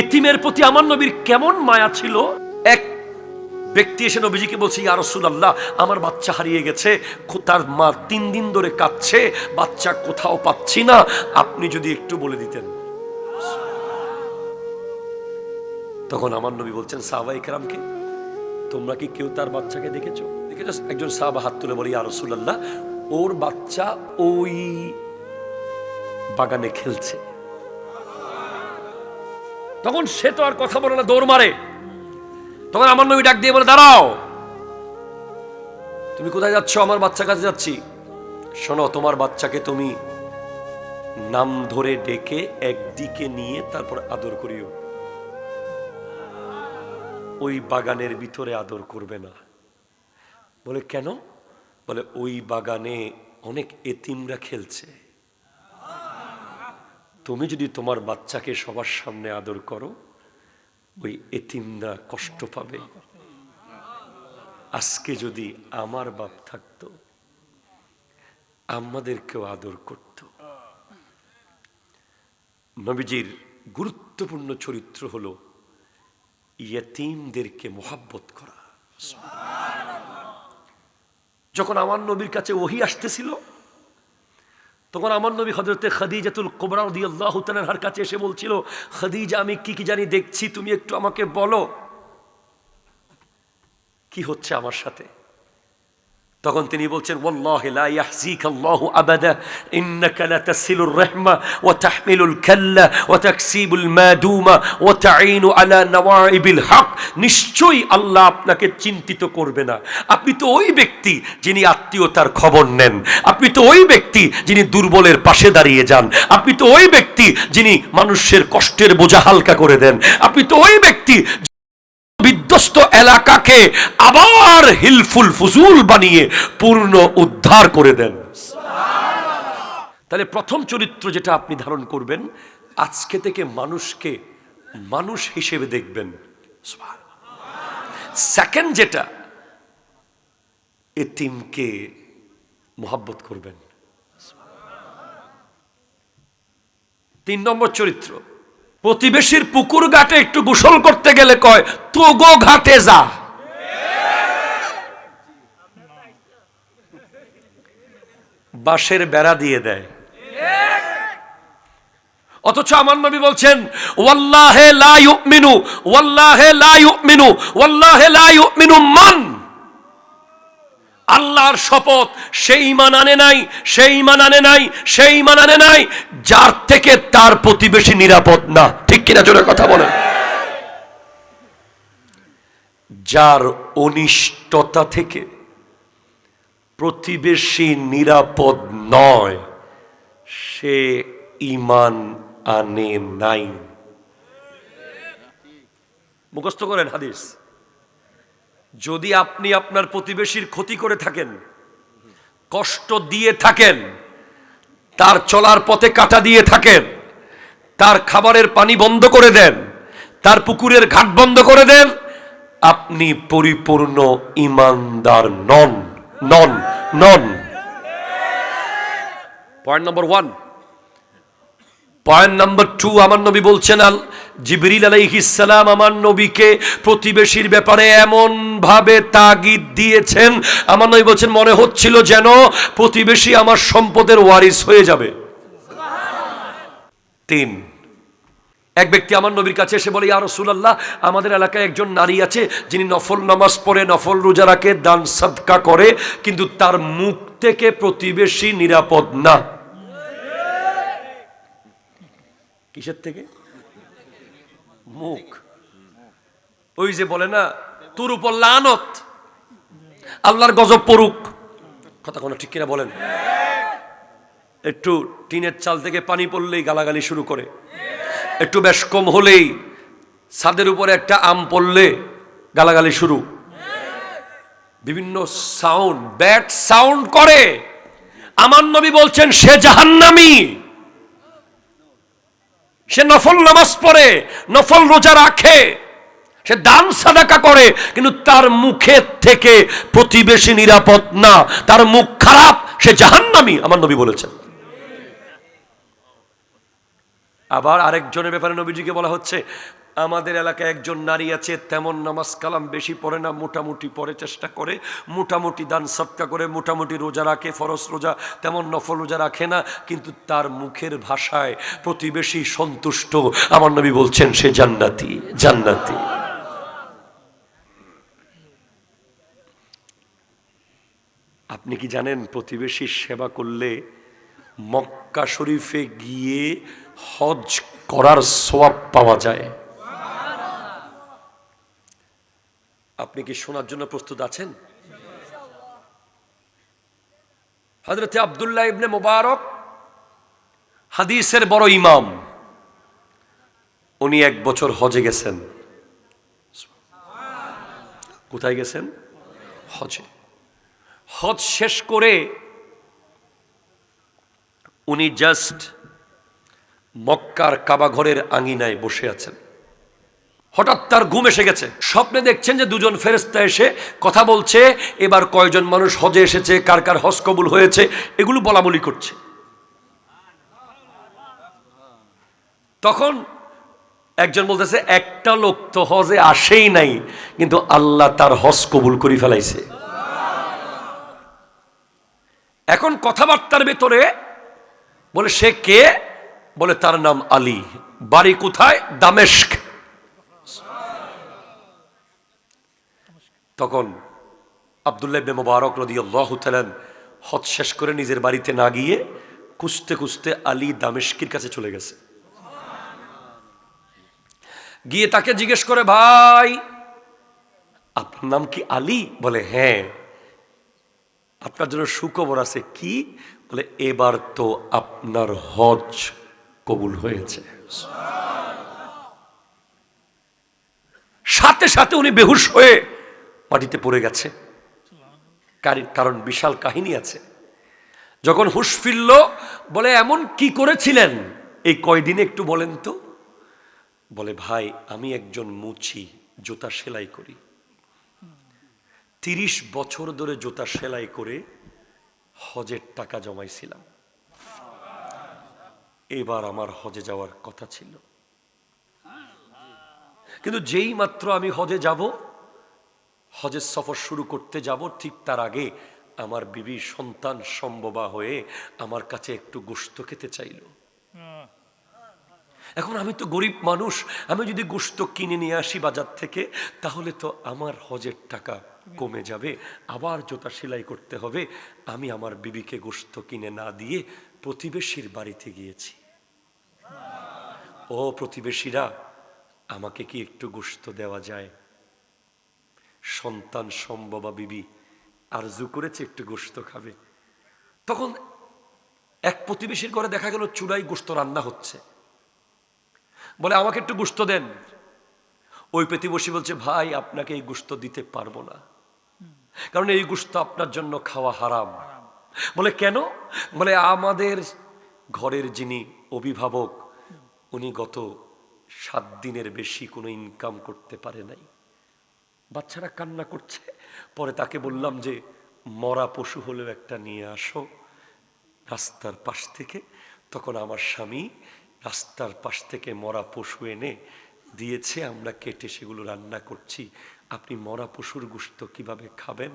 এতিমের প্রতি আমার নবীর কেমন মায়া ছিল। এক ব্যক্তি এসে নবীজিকে বলছে, ইয়া রাসূলুল্লাহ, আমার বাচ্চা হারিয়ে গেছে, তার মা 3 দিন ধরে কাঁদছে, বাচ্চা কোথাও পাচ্ছি না, আপনি যদি একটু বলে দিতেন। তখন আমার নবী বলছেন সাহাবায়ে কেরামকে, তোমরা কি কেউ তার বাচ্চাকে দেখেছো? একজন সাহাবা হাত তুলে বলে, ইয়া রাসূলুল্লাহ, ওর বাচ্চা ওই বাগানে খেলছে। তখন সে তো আর কথা বলে না, দৌড় মারে। তখন আমার নবী ডাক দিয়ে বলে, দাঁড়াও, তুমি কোথায় যাচ্ছ? আমার বাচ্চার কাছে যাচ্ছি। শোনো, তোমার বাচ্চাকে তুমি নাম ধরে ডেকে একদিকে নিয়ে তারপর আদর করিও, ওই বাগানের ভিতরে আদর করবে না। বলে কেন? বলে ওই বাগানে অনেক এতিমরা খেলছে, তুমি যদি তোমার বাচ্চাকে সবার সামনে আদর করো, ওই এতিমরা কষ্ট পাবে। আজকে যদি আমার বাপ থাকতো, আমাদেরকেও আদর করত। নবীজির গুরুত্বপূর্ণ চরিত্র হলো ইয়েতিমদেরকে মোহাব্বত করা। যখন আমার নবীর কাছে ওহী আসতেছিল, তখন আমার নবী হযরতে খাদিজাতুল কুবরা রাদিয়াল্লাহু তাআলার কাছে এসে বলছিল, খাদিজা, আমি কি কি জানি দেখছি, তুমি একটু আমাকে বলো কি হচ্ছে আমার সাথে। তখন তিনি বলছেন, ওয়াল্লাহি লা ইয়াহজিকাল্লাহু আবাদা ইন্নাকা লাতাসিলুর রাহমা ওয়া তাহমিলুল কাল্লা ওয়া তাকসিবুল মাদুমা ওয়া তাঈনু আলা নওয়াইবিল হক। নিশ্চয়ই আল্লাহ আপনাকে চিন্তিত করবে না। আপনি তো ওই ব্যক্তি যিনি আত্মীয়তার খবর নেন, আপনি তো ওই ব্যক্তি যিনি দুর্বলের পাশে দাঁড়িয়ে যান, আপনি তো ওই ব্যক্তি যিনি মানুষের কষ্টের বোঝা হালকা করে দেন, আপনি তো ওই ব্যক্তি বিধ্বস্ত এলাকাকে আবার হিলফুল ফুজুল বানিয়ে পূর্ণ উদ্ধার করে দেন। তাহলে প্রথম চরিত্র যেটা আপনি ধারণ করবেন, আজকে থেকে মানুষকে মানুষ হিসেবে দেখবেন। সেকেন্ড যেটা, এতিমকে মোহাব্বত করবেন। 3 নম্বর চরিত্র, প্রতিবেশীর পুকুর ঘাটে একটু গোসল করতে গেলে কয়, তোগো ঘাটে যা। বাঁশের বেড়া দিয়ে দেয়। অথচ আমার নবী বলছেন, ওয়াল্লাহি লা ইউমিনু, ওয়াল্লাহি লা ইউমিনু, ওয়াল্লাহি লা ইউমিনু মান। আল্লাহর শপথ, সেই ঈমান আনে নাই, সেই ঈমান আনে নাই, সেই ঈমান আনে নাই যার থেকে তার প্রতিবেশী নিরাপদ না। ঠিক কিনা জোরে কথা বলেন। যার অনিষ্টতা থেকে প্রতিবেশী নিরাপদ নয়, সে ঈমান আনে নাই। মুখস্থ করেন হাদিস। যদি আপনি আপনার প্রতিবেশীর ক্ষতি করে থাকেন, কষ্ট দিয়ে থাকেন, তার চলার পথে কাঁটা দিয়ে থাকেন, তার খাবারের পানি বন্ধ করে দেন, তার পুকুরের ঘাট বন্ধ করে দেন, আপনি পরিপূর্ণ ঈমানদার নন, নন, নন। Point number 1। পয়েন্ট নাম্বার 2, আমার নবী বলছেন, জিবরিল আলাইহিস সালাম আমার নবীকে প্রতিবেশীর ব্যাপারে এমন ভাবে তাগিদ দিয়েছেন, আমার নবী বলছেন মনে হচ্ছিল যেন প্রতিবেশী আমার সম্পদের ওয়ারিস হয়ে যাবে। 3, এক ব্যক্তি আমার নবীর কাছে এসে বলে, ইয়া রাসূলুল্লাহ, আমাদের এলাকায় একজন নারী আছে যিনি নফল নামাজ পড়ে, নফল রোজা রাখে, দান সাদকা করে, কিন্তু তার মুখ থেকে প্রতিবেশী নিরাপদ না। কিসের থেকে? মুখ। ওই যে বলে না, তোর উপর লানত, আল্লাহর গজব পড়ুক। কথা কোনো ঠিক কিনা বলেন? একটু টিনের চাল থেকে পানি পড়লেই গালাগালি শুরু করে, একটু বেশ কম হলেই ছাদের উপরে একটা আম পড়লে গালাগালি শুরু, বিভিন্ন সাউন্ড, ব্যাড সাউন্ড করে। আমার নবী বলছেন সে জাহান্নামী। সে নফল নামাজ পড়ে, নফল রোজা রাখে, সে দান সাদাকা করে, কিন্তু তার মুখের থেকে প্রতিবেশী নিরাপদ না, তার মুখ খারাপ, সে জাহান্নামী, আমার নবী বলেছেন। আবার আরেকজনের ব্যাপারে নবীজিকে বলা হচ্ছে, আমাদের এলাকায় একজন নারী আছে, তেমন নামাজ কালাম বেশি পড়ে না, মোটামুটি পড়ে, চেষ্টা করে, মোটামুটি দান সদকা করে, মোটামুটি রোজা রাখে, ফরজ রোজা, তেমন নফল রোজা রাখে না, কিন্তু তার মুখের ভাষায় প্রতিবেশী সন্তুষ্ট। আমার নবী বলছেন সে জান্নাতি, জান্নাতি। আপনি কি জানেন প্রতিবেশীর সেবা করলে মক্কা শরীফে গিয়ে হজ করার সওয়াব পাওয়া যায়? আপনি কি শোনার জন্য প্রস্তুত আছেন? হযরত আব্দুল্লাহ ইবনে মুবারক হাদিসের বড় ইমাম, উনি 1 বছর হজে গেছেন। কোথায় গেছেন? হজে। হজ শেষ করে উনি জাস্ট মক্কার কাবা ঘরের আঙিনায় বসে আছেন। হঠাৎ তার ঘুম এসে গেছে। স্বপ্নে দেখছেন যে দুজন ফেরেশতা এসে কথা বলছে, এবার কয়জন মানুষ হজে এসেছে, কার কার হজ কবুল হয়েছে, এগুলো বলাবলি করছে। তখন একজন বলতেছে, একটা লোক তো হজে আসেই নাই, কিন্তু আল্লাহ তার হজ কবুল করে ফেলাইছে। এখন কথাবার্তার ভেতরে বলে সে কে? বলে তার নাম আলী, বাড়ি কোথায়? দামেস্ক। তখন আব্দুল্লাহ ইবনে মুবারক রাদিয়াল্লাহু তাআলা হজ শেষ করে নিজের বাড়িতে না গিয়ে খুঁজতে খুঁজতে আলী দামেস্কের কাছে চলে গেছে। গিয়ে তাকে জিজ্ঞেস করে, ভাই আপনার নাম কি আলী? বলে হ্যাঁ। আপনার জন্য সুখবর আছে। কি? বলে এবার তো আপনার হজ কবুল হয়েছে। সাথে সাথে উনি বেহুশ হয়ে মাটিতে পড়ে গেছে। কারণ বিশাল কাহিনী আছে। যখন হুঁশ ফিরল, বলে এমন কি করেছিলেন এই কয়দিনে একটু বলেন তো। বলে ভাই আমি একজন মুচি, জুতা সেলাই করি। 30 বছর ধরে জুতা সেলাই করে হজের টাকা জমাইছিলাম। এবার আমার হজে যাওয়ার কথা ছিল, কিন্তু যেই মাত্র আমি হজে যাব, হজের সফর শুরু করতে যাব, ঠিক তার আগে আমার বিবি সন্তান সম্ভবা হয়ে আমার কাছে একটু গোশত খেতে চাইল। এখন আমি তো গরিব মানুষ, আমি যদি গোশত কিনে নিয়ে আসি বাজার থেকে, তাহলে তো আমার হজের টাকা কমে যাবে, আবার জুতা সেলাই করতে হবে। আমি আমার বিবিকে গোশত কিনে না দিয়ে প্রতিবেশীর বাড়িতে গিয়েছি। ও প্রতিবেশীরা, আমাকে কি একটু গোশত দেওয়া যায়? সন্তান সম্ভবা বিবি আরজু করেছে একটু গোশত খাবে। তখন এক প্রতিবেশীর ঘরে দেখা গেল চুলায় গোশত রান্না হচ্ছে। বলে আমাকে একটু গোশত দেন। ওই প্রতিবেশী বলছে, ভাই আপনাকে এই গোশত দিতে পারবো না, কারণ এই গোশত আপনার জন্য খাওয়া হারাম। বলে কেন? বলে আমাদের ঘরের যিনি অভিভাবক, উনি গত 7 দিনের বেশি কোনো ইনকাম করতে পারে নাই। বাচ্চারা কান্না করছে। পরে তাকে বললাম যে মরা পশু হলেও একটা নিয়ে আসো রাস্তার পাশ থেকে। তখন আমার স্বামী রাস্তার পাশ থেকে মরা পশু এনে দিয়েছে, আমরা কেটে সেগুলো রান্না করছি। আপনি মরা পশুর গোশত কিভাবে খাবেন?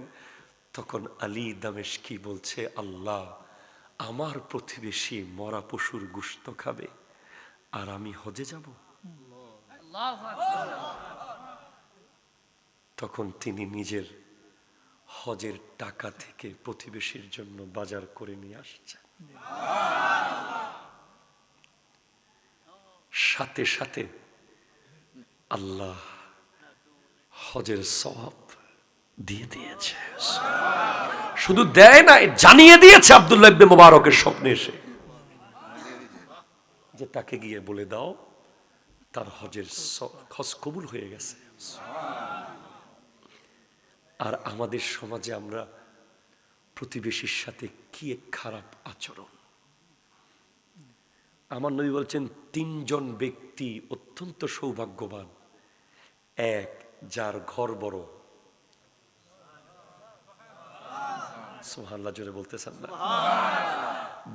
তখন আলী দামেস্কি বলছে, আল্লাহ, আমার প্রতিবেশী মরা পশুর গোশত খাবে আর আমি হজে যাব? তখন তিনি নিজের হজের টাকা থেকে প্রতিবেশীর জন্য বাজার করে নিয়ে আসছেন। সাথে সাথে আল্লাহ হজের সওয়াব দিয়ে দিয়েছে। শুধু দেয় না, জানিয়ে দিয়েছে আব্দুল্লাহ ইবনে মুবারকের স্বপ্নে এসে যে তাকে গিয়ে বলে দাও তার হজের হজ কবুল হয়ে গেছে। আর আমাদের সমাজে আমরা প্রতিবেশীর সাথে কি খারাপ আচরণ। আমার নবী বলছেন 3 জন ব্যক্তি অত্যন্ত সৌভাগ্যবান। 1, যার ঘর বড়, সুবহানাল্লাহ জোরে বলতেছেন না।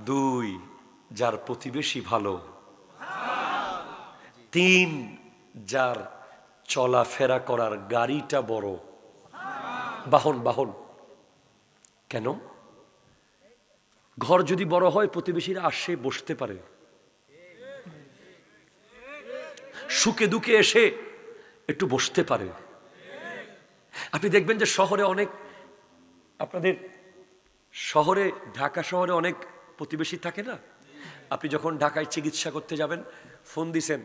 2, যার প্রতিবেশী ভালো। 3, যার চলাফেরা করার গাড়িটা বড়, বাহন বাহন। কেন? ঘর যদি বড় হয় প্রতিবেশীরা আসে বসতে পারে, সুখে দুঃখে এসে একটু বসতে পারে। আপনি দেখবেন যে শহরে অনেক, আপনাদের শহরে, ঢাকা শহরে অনেক প্রতিবেশী থাকে না? আপনি যখন ঢাকায় চিকিৎসা করতে যাবেন, ফোন দিছেন,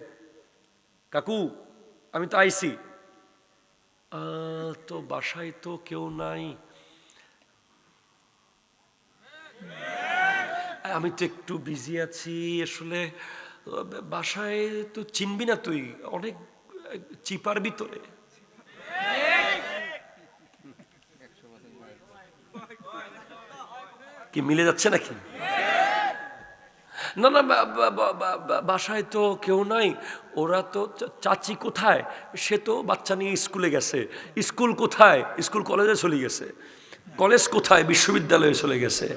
কাকু আমি তো আইছি, তো বাসায় তো কেউ নাই, আমি তো একটু বিজি আছি, আসলে বাসায় তো চিনবি না তুই, অনেক চিপার ভিতরে। কি মিলে যাচ্ছে নাকি? না না, বাসায় তো কেউ নাই, ওরা তো, চাচি কোথায়, সে তো বাচ্চা নিয়ে স্কুলে গেছে। স্কুল কোথায়? স্কুল কলেজে চলে গেছে। কলেজ কোথায়? বিশ্ববিদ্যালয়ে চলে গেছে।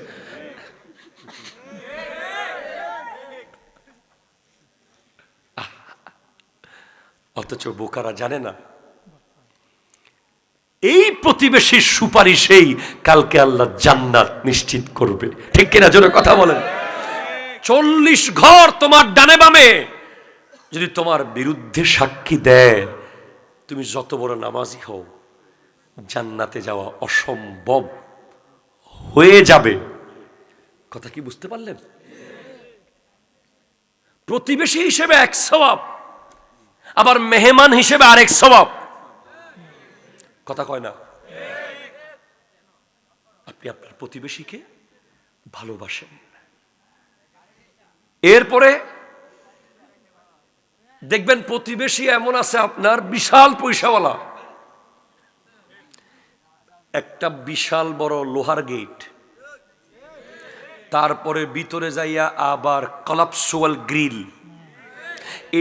অথচ বোকারা জানে না এই প্রতিবেশীর সুপারিশেই কালকে আল্লাহ জান্নাত নিশ্চিত করবে। ঠিক কিনা? জোরে কথা বলেন। 40 ঘর তোমার ডানে বামে যদি তোমার বিরুদ্ধে সাক্ষী দেয়, তুমি যত বড় নামাজি হও, জান্নাতে যাওয়া অসম্ভব হয়ে যাবে। কথা কি বুঝতে পারলেন? প্রতিবেশী হিসেবে এক সওয়াব, আবার মেহমান হিসেবে আরেক সওয়াব। কথা কয় না? আপনি আপনার প্রতিবেশীকে ভালোবাসেন। এরপরে দেখবেন প্রতিবেশী এমন আছে আপনার বিশাল পয়সাওয়ালা, একটা বিশাল বড় লোহার গেট, তারপরে ভিতরে যাইয়া আবার কলাপসুয়াল গ্রিল,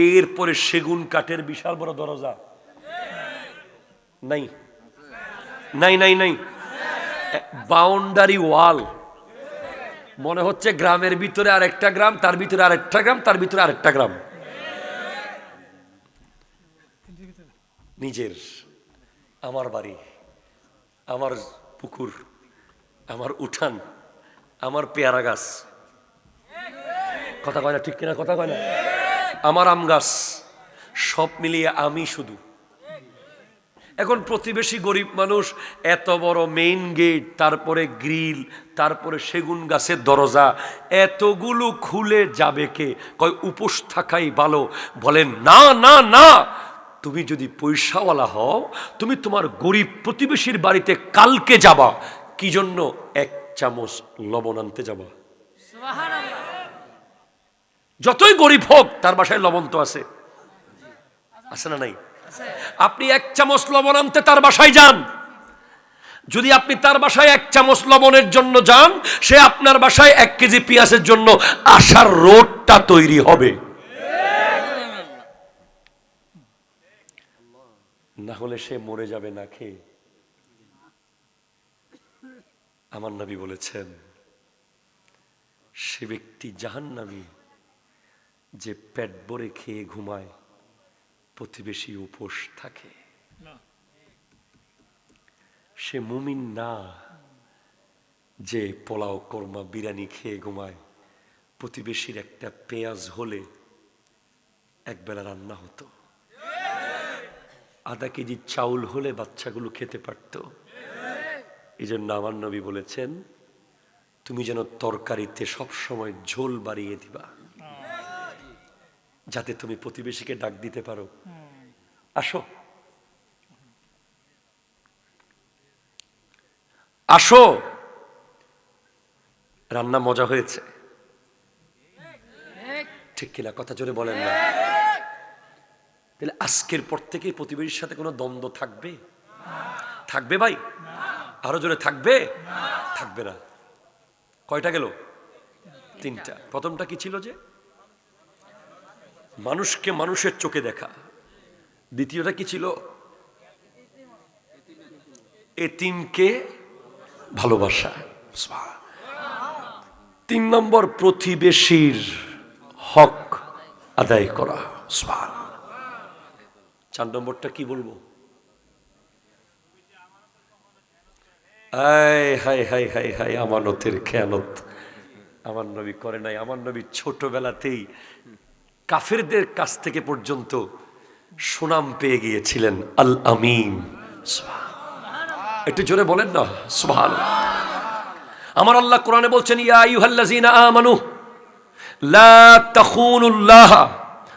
এরপরে সেগুন কাঠের বিশাল বড় দরজা। নাই নাই নাই নাই, বাউন্ডারি ওয়াল। মনে হচ্ছে গ্রামের ভিতরে আরেকটা গ্রাম, তার ভিতরে আরেকটা গ্রাম, তার ভিতরে আরেকটা গ্রাম। নিজের, আমার বাড়ি, আমার পুকুর, আমার উঠান, আমার পেয়ারা গাছ। কথা কয় না? ঠিক কিনা? কথা কয় না? আমার আম গাছ, সব মিলিয়ে আমি শুধু। এখন প্রতিবেশী গরিব মানুষ, এত বড় মেইন গেট, তারপরে গ্রিল, তারপরে সেগুন গাছের দরজা, এতগুলো খুলে যাবে কে? কয় উপোস থাকাই ভালো। বলেন না না না, তুমি যদি পয়সাওয়ালা হও, তুমি তোমার গরিব প্রতিবেশীর বাড়িতে কালকে যাবা। কি জন্য? 1 চামচ লবণ আনতে যাবা। যতই গরিব হোক তার বাসায় লবণ তো আছে, আছে না নাই? আপনি 1 চামচ লবণ আনতে তার বাসায় যান। যদি আপনি তার বাসায় 1 চামচ লবণের জন্য যান, সে আপনার বাসায় 1 কেজি পেঁয়াজের জন্য আসার রোডটা তৈরি হবে। না হলে সে মরে যাবে না খেয়ে। আমার নবী বলেছেন, সে ব্যক্তি জাহান্নামী যে পেট ভরে খেয়ে ঘুমায়, প্রতিবেশী উপোস থাকে। সে মুমিন না যে পোলাও কোরমা বিরিয়ানি খেয়ে ঘুমায়, প্রতিবেশীর একটা পেঁয়াজ হলে একবেলা রান্না হতো, আধা কেজি চাউল হলে বাচ্চাগুলো খেতে পারত। এই জন্য আমার নবী বলেছেন, তুমি যেন তরকারিতে সবসময় ঝোল বাড়িয়ে দিবা, যাতে তুমি প্রতিবেশীকে ডাক দিতে পারো, আসো আসো, রান্না মজা হয়েছে। ঠিক কিনা? কথা জোরে বলেন না। তাহলে আজকের পর থেকে প্রতিবেশীর সাথে কোনো দ্বন্দ্ব থাকবে? থাকবে ভাই? আরো জোরে থাকবে? থাকবে না। কয়টা গেল? 3টা। প্রথমটা কি ছিল? যে মানুষকে মানুষের চোখে দেখা। দ্বিতীয়টা কি ছিল? এতিমকে ভালোবাসা। 3 নম্বর, প্রতিবেশীর হক আদায় করা। 4 নম্বরটা কি বলবো? হাই হাই হাই হাই, আমানতের খেয়ানত আমার নবী করে নাই। আমার নবী ছোটবেলাতেই কাফেরদের কাছ থেকে পর্যন্ত সুনাম পেয়ে গিয়েছিলেন, আল আমিন। একটু জোরে বলেন না সুবহানাল্লাহ। আমার আল্লাহ কোরআনে বলছেন, ইয়া আইয়ুহাল্লাযীনা আমানু লা তাখুনুল্লাহ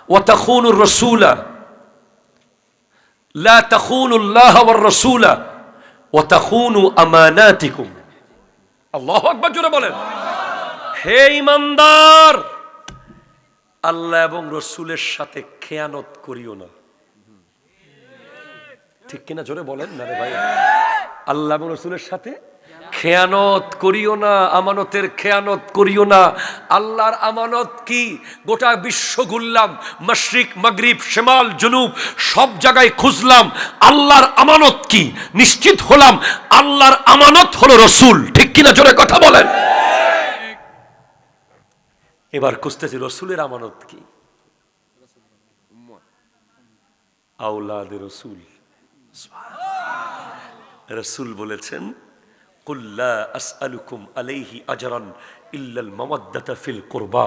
ওয়া তাখুনুর রাসূলা, লা তাখুনুল্লাহ ওয়ার রাসূলা ওয়া তাখুনু আমানাতিকুম। আল্লাহু আকবার, জোরে বলেন। হে ঈমানদার, আল্লাহ এবং রসুলের সাথে খেয়ানত করিও না। ঠিক কিনা? জোরে বলেন না রে ভাই। আল্লাহ এবং রসুলের সাথে খেয়ানত করিও না, আমানতের খেয়ানত করিও না। আল্লাহর আমানত কি? গোটা বিশ্ব ঘুরলাম, মাশরিক মাগরিব শিমাল জুনুব সব জায়গায় খুঁজলাম, আল্লাহর আমানত কি? নিশ্চিত হলাম আল্লাহর আমানত হলো রসুল। ঠিক কিনা? জোরে কথা বলেন। এবার খুঁজতেছি রসুলের আমানত কি? আওলাদে রসুল। রসুল বলেছেন, কুল লা আসআলুকুম আলাইহি আজরান ইল্লাল মাওয়াদ্দাতা ফিল কুরবা।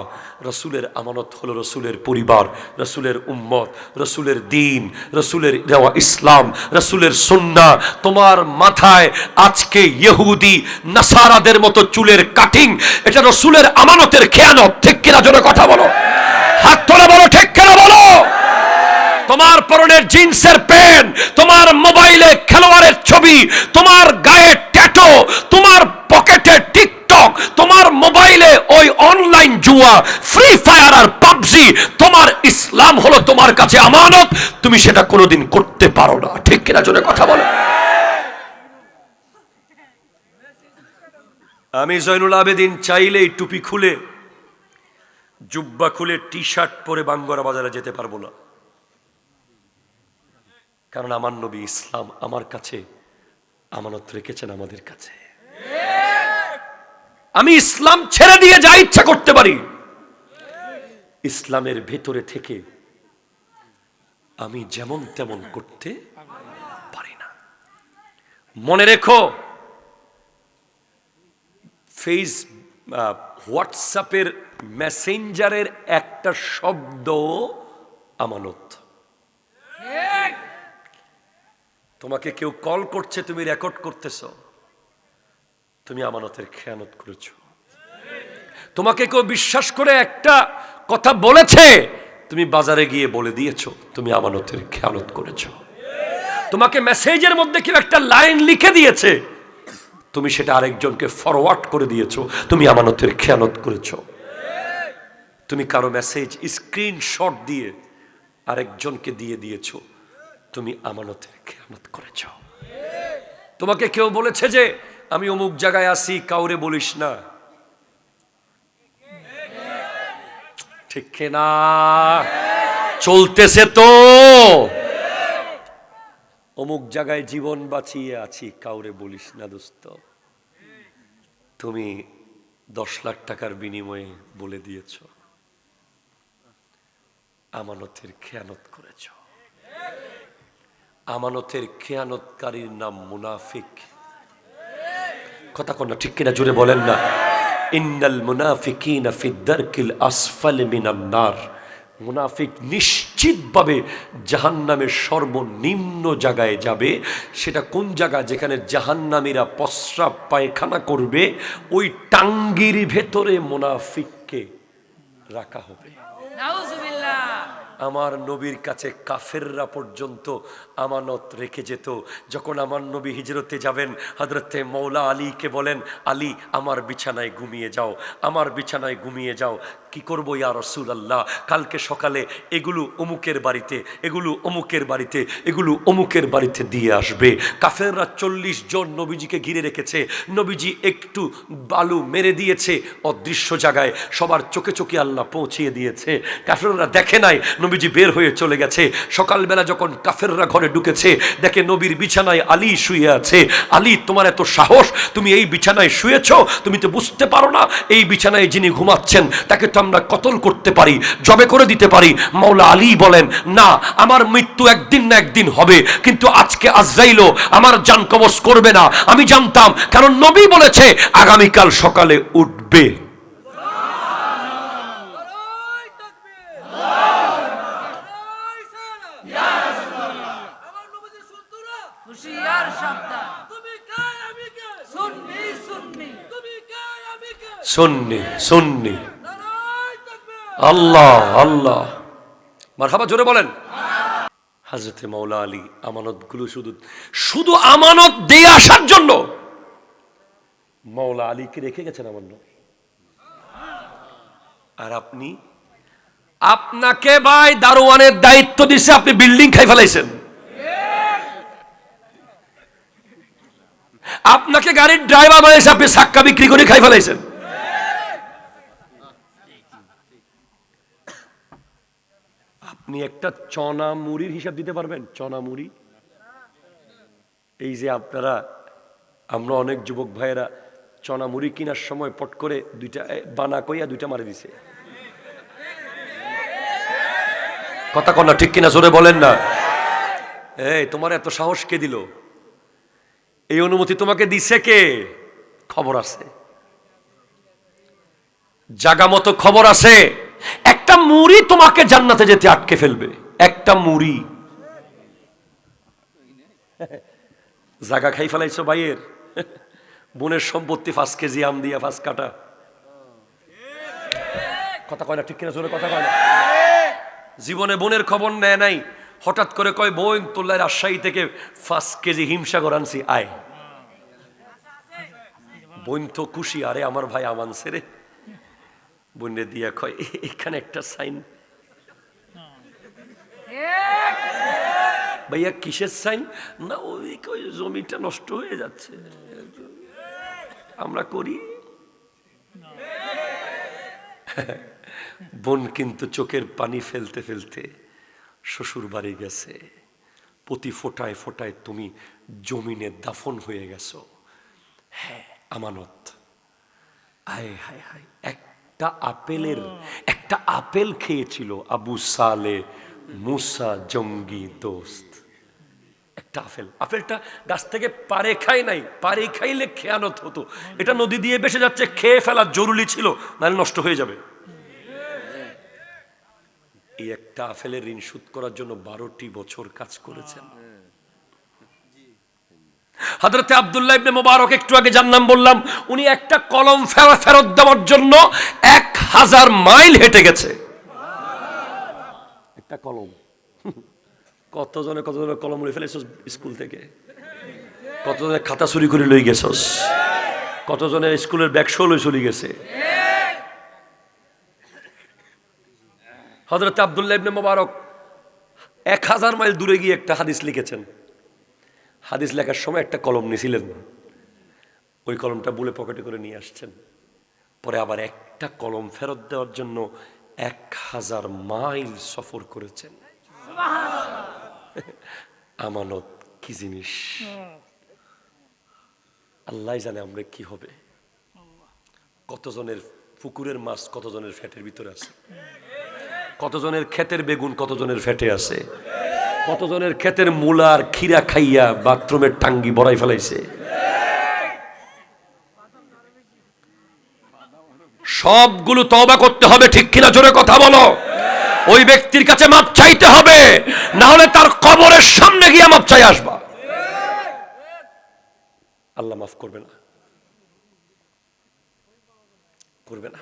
রসুলের আমানত হলো রসুলের পরিবার, রসুলের উম্মত, রসুলের দ্বীন, রসুলের দেওয়া ইসলাম, রসুলের সুন্নাহ। তোমার মাথায় আজকে ইহুদি নাসারাদের মতো চুলের কাটিং, এটা রসুলের আমানতের খেয়ানত। ঠিক কিনা? জোরে কথা বলো, হাত তোলা বলো, ঠিক কিনা বলো। তোমার পরনের জিন্সের প্যান্ট, তোমার মোবাইলে খেলোয়াড়ের ছবি, তোমার গায়ে ট্যাটু, তোমার পকেটে টিকটক, তোমার মোবাইলে ওই অনলাইন জুয়া, ফ্রি ফায়ার আর পাবজি, তোমার ইসলাম হলো তোমার কাছে আমানত। তুমি সেটা কোনোদিন করতে পারো না। ঠিক কিনা? জোরে কথা বলো। আমি জয়নুল আবেদিন চাইলেই টুপি খুলে, জুব্বা খুলে, টি শার্ট পরে বাঙ্গরা বাজারে যেতে পারবো না, কারণ আমার নবী ইসলাম আমার কাছে আমানত রেখেছেন আমাদের কাছে। আমি ইসলাম ছেড়ে দিয়ে যা ইচ্ছা করতে পারি, ইসলামের ভেতরে থেকে আমি যেমন তেমন করতে পারি না। মনে রেখো, হোয়াটসঅ্যাপের মেসেঞ্জারের একটা শব্দ আমানত। তোমাকে কেউ কল করছে, তুমি রেকর্ড করতেছ, তুমি আমানতের খেয়ানত করেছো। তোমাকে কেউ বিশ্বাস করে একটা কথা বলেছে, তুমি বাজারে গিয়ে বলে দিয়েছো, তুমি আমানতের খেয়ানত করেছো। তোমাকে মেসেজের মধ্যে কেউ একটা লাইন লিখে দিয়েছে, তুমি সেটা আরেকজনকে ফরওয়ার্ড করে দিয়েছো, তুমি আমানতের খেয়ানত করেছো। তুমি কারো মেসেজ স্ক্রিনশট দিয়ে আরেকজনকে দিয়ে দিয়েছো, তুমি আমানতের খেয়ানত করেছো। তোমাকে কেউ বলেছে যে আমি অমুক জায়গায় আছি, কাউরে বলিস না। ঠিক না? চলতেছে তো, অমুক জায়গায় জীবন বাঁচিয়ে আছি, কাউরে বলিস না দোস্ত। তুমি 10 লাখ টাকার বিনিময়ে বলে দিয়েছ, আমানতের খেয়ানত করেছ। আমানতের খেয়ানতকারীর নাম মুনাফিক। কথা কোন ঠিক কিনা? জোরে বলেন না। ইন্নাল মুনাফিকিনা ফি দারকিল আসফালি মিনান নার। মুনাফিক নিশ্চিতভাবে জাহান্নামের সর্বনিম্ন জায়গায় যাবে। সেটা কোন জায়গা? যেখানে জাহান্নামীরা প্রস্রাব পায়খানা করবে, ওই টাঙ্গির ভেতরে মুনাফিককে রাখা হবে। নাউজুবিল্লাহ। আমার নবীর কাছে কাফেররা পর্যন্ত আমানত রেখে যেত। যখন আমার নবী হিজরতে যাবেন, হযরতে মৌলা আলীকে বলেন, আলী আমার বিছানায় ঘুমিয়ে যাও, আমার বিছানায় ঘুমিয়ে যাও। কি করব ইয়া রাসূলুল্লাহ? কালকে সকালে এগুলো অমুকের বাড়িতে, এগুলো অমুকের বাড়িতে, এগুলো অমুকের বাড়িতে দিয়ে আসবে। কাফেররা 40 জন নবীজিকে ঘিরে রেখেছে। নবীজি একটু বালু মেরে দিয়েছে অদৃশ্য জায়গায়, সবার চোখে চোখে আল্লাহ পৌঁছিয়ে দিয়েছে। কাফেররা দেখে নাই নবীজি বের হয়ে চলে গেছে। সকালবেলা যখন কাফেররা ঘরে ঢুকেছে, দেখে নবীর বিছানায় আলী শুয়ে আছে। আলী, তোমার এত সাহস, তুমি এই বিছানায় শুয়েছো? তুমি তো বুঝতে পারো না এই বিছানায় যিনি ঘুমাচ্ছেন তাকে তো আমরা কতল করতে পারি, জবে করে দিতে পারি। মাওলা আলী বলেন, না, আমার মৃত্যু একদিন না একদিন হবে, কিন্তু আজকে আজরাইলও আমার জান কবজ করবে না। আমি জানতাম, কারণ নবী বলেছে আগামীকাল সকালে উঠবে। সুন্নি সুন্নি, আল্লাহ আল্লাহ, মারহাবা, জোরে বলেন। হযরতে মাওলা আলী আমানতগুলো শুধু আমানত দিয়ে আসার জন্য মাওলা আলীকে রেখে গেছেন আমার নবী। আর আপনি, আপনাকে ভাই দারোয়ানের দায়িত্ব দিছে, আপনি বিল্ডিং খাই ফেলাইছেন। আপনাকে গাড়ির ড্রাইভার বানাইছে, আপনি সাক্কা বিক্রি করে খাই ফেলাইছেন। আপনি একটা চনা মুড়ির হিসাব দিতে পারবেন? চনা মুড়ি, এই যে আপনারা, আমরা অনেক যুবক ভাইয়েরা চনা মুড়ি কেনার সময় পট করে দুইটা বানা কইয়া দুইটা মারি দিছে। কথা কন না, ঠিক কিনা জোরে বলেন না। এই তোমার এত সাহস কে দিল? এই অনুমতি তোমাকে দিছে কে? খবর আছে, জাগা মতো খবর আছে। একটা মুড়ি তোমাকে জান্নাতে যেতে আটকে ফেলবে, একটা মুড়ি। জাগা খাই ফেলাইছো ভাইয়ের, বোনের সম্পত্তি 5 কেজি আম দিয়া 5 কাটা। কথা কয় না, ঠিক কিনা জোরে কথা কয় না। জীবনে বোনের খবর নেয় নাই, হঠাৎ করে কয় বোন তোল্লাই রাজশাহী থেকে 5 কেজি হিমসাগর আনছি, আয়। বোন তো খুশি, আরে আমার ভাই আমানছে রে। বোনে দিয়া কয় এখানে একটা সাইন। ভাইয়া কিসের সাইন? না ওই জমিটা নষ্ট হয়ে যাচ্ছে, আমরা করি। বোন কিন্তু চোখের পানি ফেলতে ফেলতে শ্বশুর বাড়ি গেছে। প্রতি ফোটায় ফোটায় তুমি জমিনে দাফন হয়ে গেছো। হ্যাঁ, আমানত। হায় হায় হায়, একটা আপেল খেয়েছিল আবু সালে মুসা জঙ্গি দোস্ত। একটা আপেলটা গাছ থেকে পারে খাই নাই, পারে খাইলে খেয়ানত হতো। এটা নদী দিয়ে ভেসে যাচ্ছে, খেয়ে ফেলা জরুরি ছিল, নাহলে নষ্ট হয়ে যাবে। এই একটা আপেলের ঋণ শোধ করার জন্য 12টি বছর কাজ করেছেন। হযরতে আব্দুল্লাহ ইবনে মুবারক, একটু আগে যার নাম বললাম, উনি একটা কলম ফেরত দেওয়ার জন্য 1000 মাইল হেঁটে গেছে। একটা কলম। কতজনে কলম উড়ে ফেলেছস স্কুল থেকে, কতজনের খাতা চুরি করে লই গেছস, কতজনের স্কুলের ব্যাগ সহ লই চলে গেছে। হযরত আব্দুল্লাহ ইবনে মুবারক 1000 মাইল দূরে গিয়ে একটা হাদিস লিখেছেন। হাদিস লেখার সময় একটা কলম নিয়েছিলেন, ওই কলমটা বুলে পকেটে করে নিয়ে আসছেন। পরে আবার একটা কলম ফেরত দেওয়ার জন্য 1000 মাইল সফর করেছেন। আমানত কি জিনিস আল্লাহ জানে আমরা কি হবে। কতজনের পুকুরের মাছ কতজনের ফ্যাটের ভিতরে আছে, কতজনের ক্ষেতের বেগুন কতজনের ফ্যাটে আছে, কতজনের ক্ষেতের মূলার খিরা খাইয়া বাথরুমের টাঙ্গি বড়াই ফেলাইছে। সবগুলো তওবা করতে হবে, ঠিক কিনা জোরে কথা বলো। ওই ব্যক্তির কাছে মাপ চাইতে হবে, না হলে তার কবরের সামনে গিয়ে মাপ চাই আসবা, আল্লাহ মাফ করবে না, করবে না।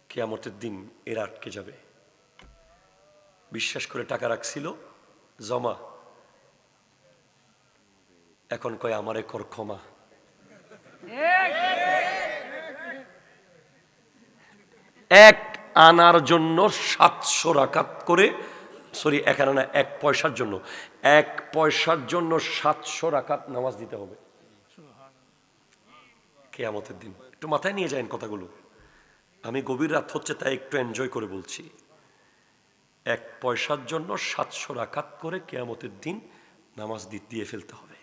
কিয়ামতের দিন এরা আটকে যাবে। বিশ্বাস করে টাকা রাখছিল জমা, এখন কয় আমারে কর ক্ষমা। এক আনার জন্য 700 রাকাত করে, সরি 1 আনা না, 1 পয়সার জন্য, 1 পয়সার জন্য 700 রাকাত নামাজ দিতে হবে কিয়ামতের দিন। একটু মাথায় নিয়ে যান কথাগুলো, আমি গভীর রাত হচ্ছে তাই একটু এনজয় করে বলছি। 1 পয়সার জন্য 700 রাকাত করে কিয়ামতের দিন নামাজ দিয়ে ফেলতে হবে।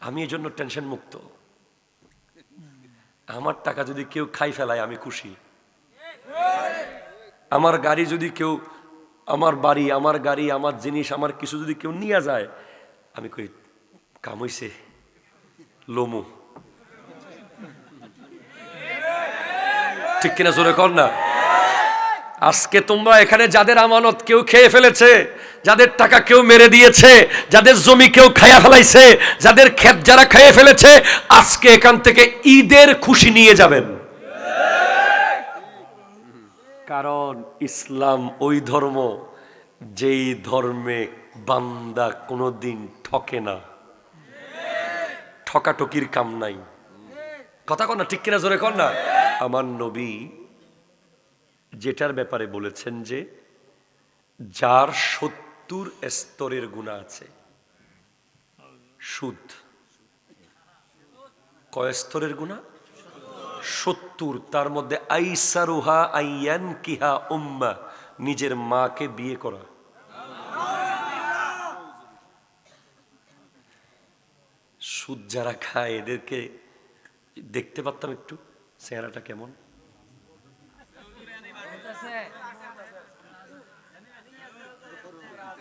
আমি এই জন্য টেনশন মুক্ত। আমার টাকা যদি কেউ খাই ফেলায় আমি খুশি। আমার গাড়ি যদি কেউ, আমার বাড়ি, আমার গাড়ি, আমার জিনিস, আমার কিছু যদি কেউ নিয়ে যায়, আমি কই কাম হইছে, লোমু। ঠিক কিনা জোরে কর না। আজকে তোমরা এখানে যাদের আমানত কেউ খেয়ে ফেলেছে, যাদের টাকা কেউ মেরে দিয়েছে, যাদের জমি কেউ খাইয়া ফেলাইছে, যাদের ক্ষেত যারা খেয়ে ফেলেছে, আজকে এখান থেকে ঈদের খুশি নিয়ে যাবেন। কারণ ইসলাম ওই ধর্ম যেই ধর্মে বান্দা কোনোদিন ঠকে না, ঠকাঠকির কাম নাই। কথা কর না, ঠিক কিনা জোরে কর না। আমার নবী যেটার ব্যাপারে বলেছেন যে যার 70 স্তরের গুনাহ আছে, সুদ কয় স্তরের গুনাহ? 70। তার মধ্যে আইসারুহা আইয়ান কিহা উম্মা, নিজের মাকে বিয়ে করা। সুদ যারা খায় এদেরকে দেখতে পারতাম একটু চেহারাটা কেমন।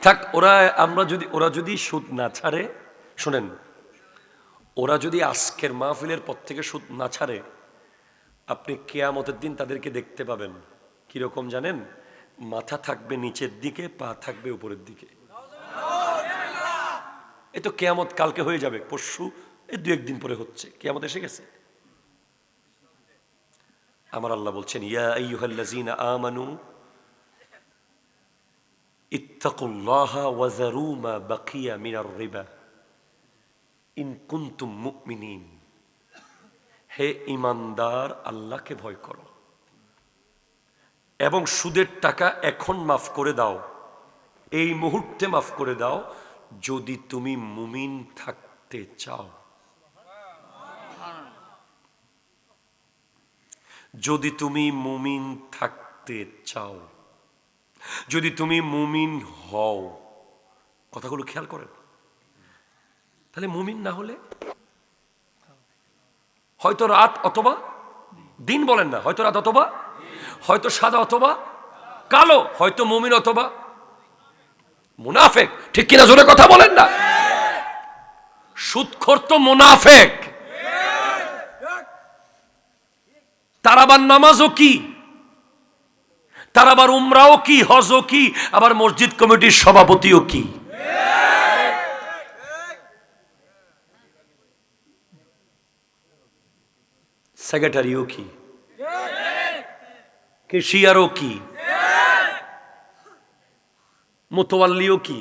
থাক, ওরা যদি সুদ না ছাড়ে, শোনেন, ওরা যদি আজকের মাহফিলের পর থেকে সুদ না ছাড়ে, আপনি কিয়ামতের দিন তাদেরকে দেখতে পাবেন কিরকম জানেন? মাথা থাকবে নিচের দিকে, পা থাকবে উপরের দিকে। এ তো কিয়ামত কালকে হয়ে যাবে, পরশু, এই 2-1 দিন পরে হচ্ছে, কিয়ামত এসে গেছে। আমার আল্লাহ বলছেন, ইয়া আইয়ুহাল্লাযীনা আমানু ইত্তাকুল্লাহা ওয়া যারু মা বাকিয়া মিনার রিবা ইন কুনতুম মুমিনিন। হে ঈমানদার, আল্লাহকে ভয় করো এবং সুদের টাকা এখন মাফ করে দাও, এই মুহূর্তে মাফ করে দাও, যদি তুমি মুমিন থাকতে চাও। যদি তুমি মুমিন থাকতে চাও, যদি তুমি মুমিন হও। কথাগুলো খেয়াল করেন। তাহলে মুমিন না হলে হয়তো রাত অথবা দিন, বলেন না, হয়তো রাত অথবা, হয়তো সাদা অথবা কালো, হয়তো মুমিন অথবা মুনাফেক। ঠিক কিনা জোরে কথা বলেন না। সুদখোর তো মুনাফেক। তার আবার নামাজও কি, তার আবার উমরাও কি, হজও কি, আবার মসজিদ কমিটির সভাপতিও কি। সেক্রেটারিও কি, কেশিয়ারও কি, মোতোয়াল্লিও কি,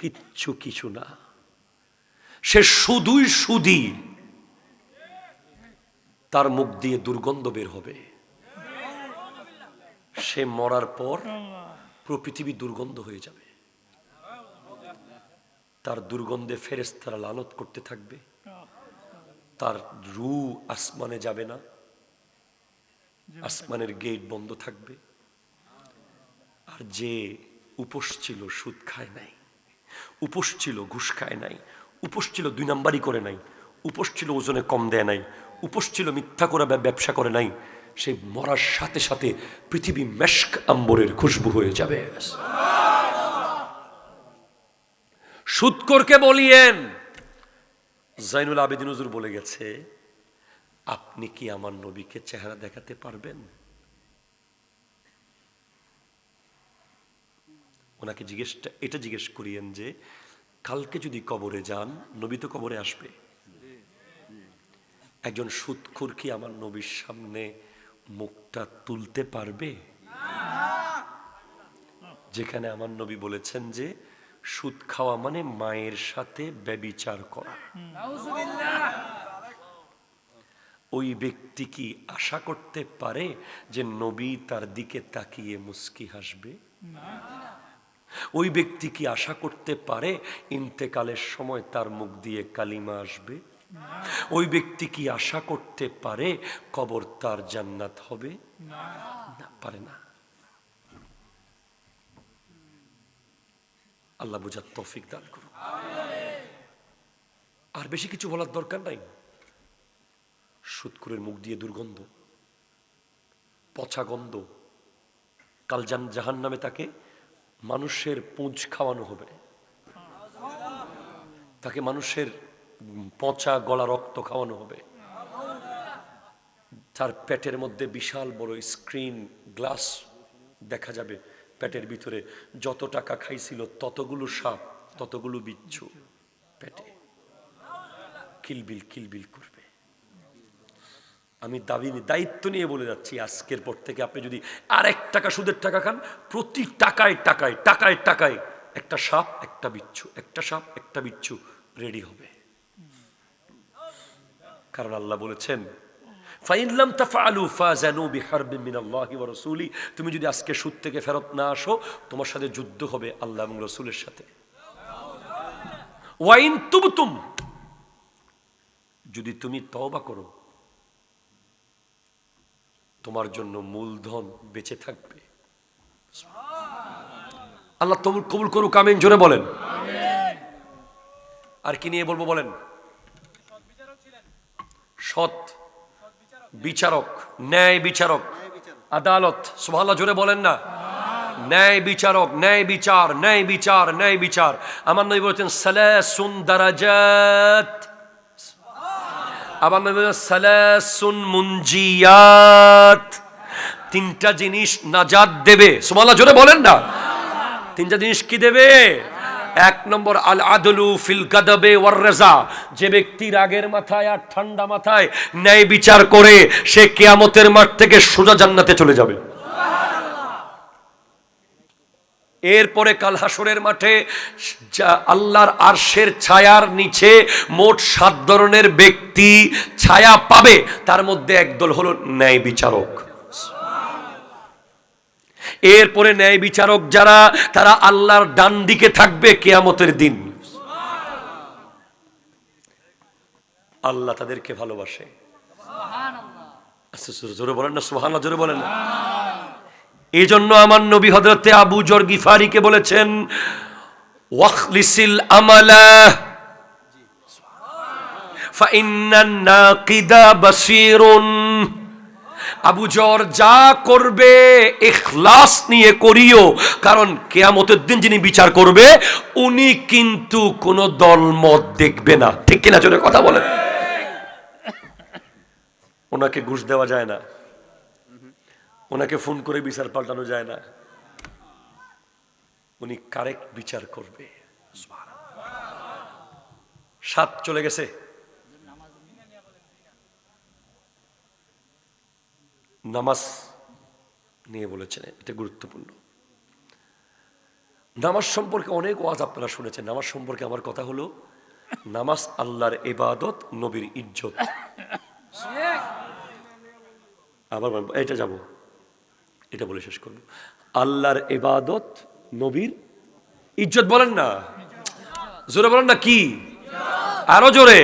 কিচ্ছু কিছু না। সে শুধুই সুদী। তার মুখ দিয়ে দুর্গন্ধ বের হবে। সে মরার পর পুরো পৃথিবী দুর্গন্ধ হয়ে যাবে। তার দুর্গন্ধে ফেরেশতারা লানত করতে থাকবে। তার রূহ আসমানে যাবে না, আসমানের গেট বন্ধ থাকবে। আর যে উপোস ছিল, সুদ খায় নাই, উপোস ছিল, ঘুষ খায় নাই, উপোস ছিল, 2 নাম্বারই করে নাই, উপোস ছিল, ওজনে কম দেয় নাই, উপোস ছিল, মিথ্যা করে ব্যবসা করে নাই, সে মরার সাথে সাথে পৃথিবী মেশক আম্বরের খুশবু হয়ে যাবে। সুদখোরকে বলিয়েন। জাইনুল আবেদিন হুজুর বলে গেছে, আপনি কি আমার নবীকে চেহারা দেখাতে পারবেন? ওনাকে এটা জিজ্ঞেস করিয়েন যে কালকে যদি কবরে যান, নবী তো কবরে আসবে, একজন সুদখোর কি আমার নবীর সামনে মুখটা তুলতে পারবে? যেখানে আমার নবী বলেছেন যে সুদ খাওয়া মানে মায়ের সাথে ব্যভিচার করা। ওই ব্যক্তি কি আশা করতে পারে যে নবী তার দিকে তাকিয়ে মুস্কি হাসবে? ওই ব্যক্তি কি আশা করতে পারে ইন্তেকালের সময় তার মুখ দিয়ে কালিমা আসবে? ওই ব্যক্তি কি আশা করতে পারে কবর তার জান্নাত হবে? না, পারে না। আল্লাহ বুঝার তৌফিক দান করুন। আর বেশি কিছু বলার দরকার নাই। সুদখোরের মুখ দিয়ে দুর্গন্ধ, পচা গন্ধ। কাল জাহান্নামে তাকে মানুষের পুঁজ খাওয়ানো হবে, তাকে মানুষের পচা গলা রক্ত খাওয়ানো হবে। তার পেটের মধ্যে বিশাল বড় স্ক্রিন গ্লাস দেখা যাবে, পেটের ভিতরে যত টাকা খাইছিল ততগুলো সাপ, ততগুলো বিচ্ছু পেটে কিলবিল কিলবিল করবে। আমি দায়িত্ব নিয়ে বলে যাচ্ছি, আজকের পর থেকে আপনি যদি আর 1 টাকা সুদের টাকা খান, প্রতি টাকায় টাকায় টাকায় টাকায় একটা সাপ একটা বিচ্ছু, একটা সাপ একটা বিচ্ছু রেডি হবে। কারণ আল্লাহ বলেছেন, ফাইন লাম তাফআলু ফাযানু বিহারবিন মিনাল্লাহি ওয়া রাসূলি, তুমি যদি আজকে সুদ থেকে ফেরত না আসো, তোমার সাথে যুদ্ধ হবে আল্লাহ এবং রাসূলের সাথে। ওয়া ইন তুবতুম, যদি তুমি তওবা করো, তোমার জন্য মূলধন বেঁচে থাকবে। আল্লাহ কবুল করুক, আমিন জোরে বলেন। আর কি নিয়ে বলবো বলেন? সৎ বিচারক, ন্যায় বিচারক, আদালত। সুবহানাল্লাহ জোরে বলেন না। ন্যায় বিচারক, ন্যায় বিচার, ন্যায় বিচার, ন্যায় বিচার। আমার নবী বলেছেন সালাসুন দারাজাত, আমার নবী বলেছেন সালাসুন মুনজিয়াত, 3টা জিনিস নাজাত দেবে। সুবহানাল্লাহ জোরে বলেন না। 3টা জিনিস কি দেবে? 1 নম্বর আল আদলু ফিল গাদাবে ওয়ার রাজা, যে ব্যক্তি রাগের মাথায় আর ঠান্ডা মাথায় ন্যায় বিচার করে, সে কিয়ামতের মাঠ থেকে সোজা জান্নাতে চলে যাবে। এরপরে কাল হাসরের মাঠে আল্লাহর আরশের ছায়ার নিচে মোট 7 ধরনের ব্যক্তি ছায়া পাবে, তার মধ্যে একদল হলো ন্যায় বিচারক। এরপরে ন্যায় বিচারক যারা, তারা আল্লাহর ডান দিকে থাকবে কিয়ামতের দিন। আল্লাহ তাদেরকে ভালোবাসে। জোরে বলেন না সুবহানাল্লাহ, জোরে বলেন না। এই জন্য আমার নবী হযরতে আবু যর গিফারিকে বলেছেন ওয়াখলিসিল আমালা ফাইন্নান নাকিদা বাসীরুন। আবু যর, যা করবে ইখলাস নিয়ে করিও, কারণ কিয়ামতের দিন যিনি বিচার করবে উনি কিন্তু কোনো দলমত দেখবে না। ঠিক কিনা জোরে কথা বলেন। ওনাকে ঘুষ দেওয়া যায় না, ওনাকে ফোন করে বিচার পাল্টানো যায় না, উনি কারেক্ট বিচার করবে। 7 চলে গেছে। নামাজ নিয়ে বলেছেন, এটা গুরুত্বপূর্ণ। নামাজ সম্পর্কে অনেক ওয়াজ আপনারা শুনেছেন। নামাজ সম্পর্কে আমার কথা হলো, নামাজ আল্লাহর ইবাদত, নবীর ইজ্জত। আবার এটা যাব, এটা বলে শেষ করব। আল্লাহর ইবাদত, নবীর ইজ্জত। বলেন না, জোরে বলেন না। কি? আরো জোরে।